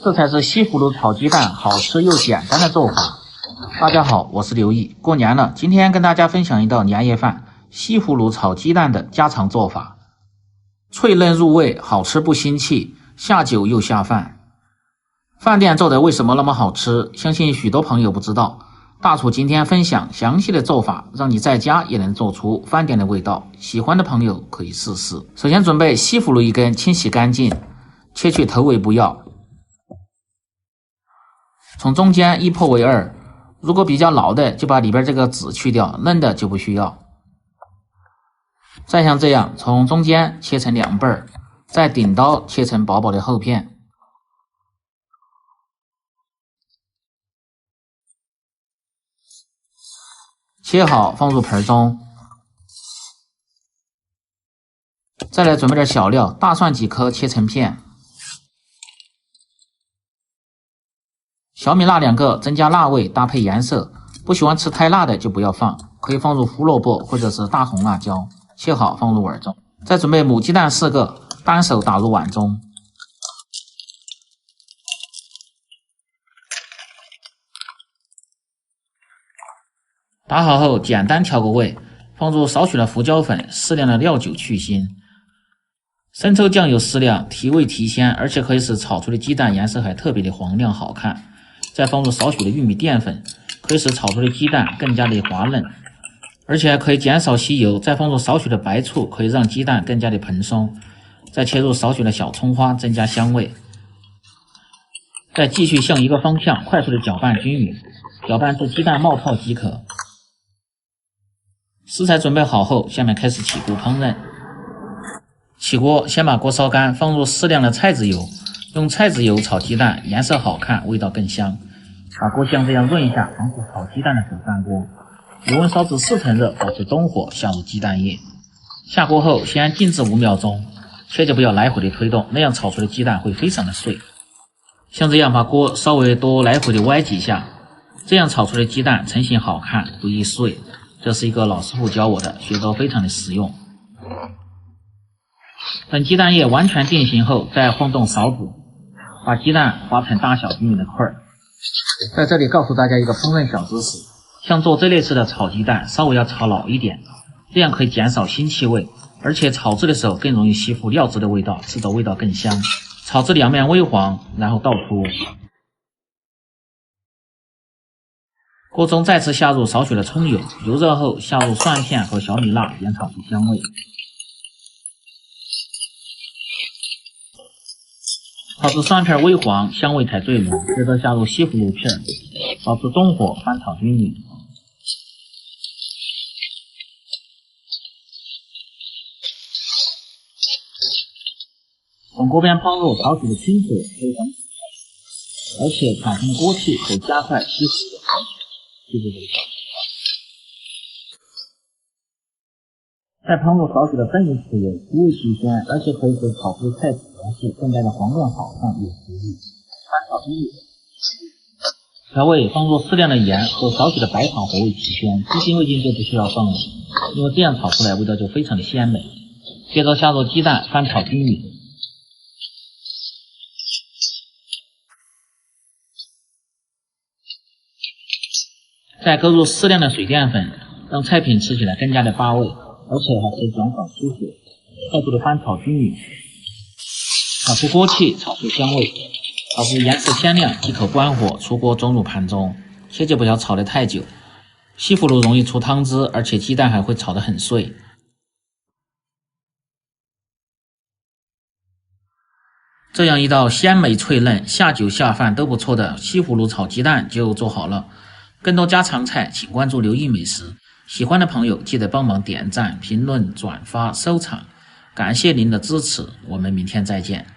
这才是西葫芦炒鸡蛋好吃又简单的做法。大家好，我是刘毅。过年了，今天跟大家分享一道年夜饭西葫芦炒鸡蛋的家常做法，脆嫩入味，好吃不腥气，下酒又下饭。饭店做的为什么那么好吃？相信许多朋友不知道。大厨今天分享详细的做法，让你在家也能做出饭店的味道。喜欢的朋友可以试试。首先准备西葫芦一根，清洗干净，切去头尾不要。从中间一剖为二，如果比较老的就把里边这个籽去掉，嫩的就不需要。再像这样从中间切成两半，再顶刀切成薄薄的厚片。切好放入盆中。再来准备点小料，大蒜几颗切成片，小米辣2个，增加辣味，搭配颜色。不喜欢吃太辣的就不要放，可以放入胡萝卜或者是大红辣椒，切好放入碗中。再准备母鸡蛋4个，单手打入碗中。打好后简单调个味，放入少许的胡椒粉，适量的料酒去腥，生抽酱油适量，提味提鲜，而且可以使炒出的鸡蛋颜色还特别的黄亮好看。再放入少许的玉米淀粉，可以使炒出的鸡蛋更加的滑嫩，而且还可以减少吸油。再放入少许的白醋，可以让鸡蛋更加的蓬松。再切入少许的小葱花，增加香味。再继续向一个方向快速的搅拌均匀，搅拌至鸡蛋冒泡即可。食材准备好后，下面开始起锅烹饪。起锅，先把锅烧干，放入适量的菜籽油，用菜籽油炒鸡蛋，颜色好看，味道更香。把锅像这样润一下，防止炒鸡蛋的时候翻锅。油温烧至4成热，保持中火，下入鸡蛋液。下锅后，先静置5秒钟，切记不要来回的推动，那样炒出的鸡蛋会非常的碎。像这样把锅稍微多来回的歪几下，这样炒出的鸡蛋成型好看，不易碎。这是一个老师傅教我的，学着非常的实用。等鸡蛋液完全定型后，再晃动勺子，把鸡蛋划成大小均匀的块儿。在这里告诉大家一个烹饪小知识，像做这类似的炒鸡蛋，稍微要炒老一点，这样可以减少腥气味，而且炒制的时候更容易吸附料汁的味道，吃的味道更香。炒至两面微黄，然后倒出。锅中再次下入少许的葱油，油热后下入蒜片和小米辣，煸炒出香味。炒至蒜片微黄，香味才最浓。接着下入西葫芦片，保持中火翻炒均匀。等锅边烹入，少许的清水可以防止，而且产生锅气可以加快西葫芦的成熟。记住这个小诀再烹入少许的分离豉油，提味提鲜，而且可以使炒出的菜籽颜色更加的黄亮好看，有食欲。翻炒均匀。调味放入适量的盐和少许的白糖，活味提鲜。鸡精、味精就不需要放了，因为这样炒出来味道就非常的鲜美。接着下入鸡蛋，翻炒均匀。再搁入适量的水淀粉，让菜品吃起来更加的发味，而且还可以减少出血。快速的翻炒均匀，炒出锅气，炒出香味，炒至颜色鲜亮即可关火，出锅装入盘中。切记不要炒得太久，西葫芦容易出汤汁，而且鸡蛋还会炒得很碎。这样一道鲜美脆嫩、下酒下饭都不错的西葫芦炒鸡蛋就做好了。更多家常菜请关注刘毅美食，喜欢的朋友记得帮忙点赞、评论、转发、收藏，感谢您的支持，我们明天再见。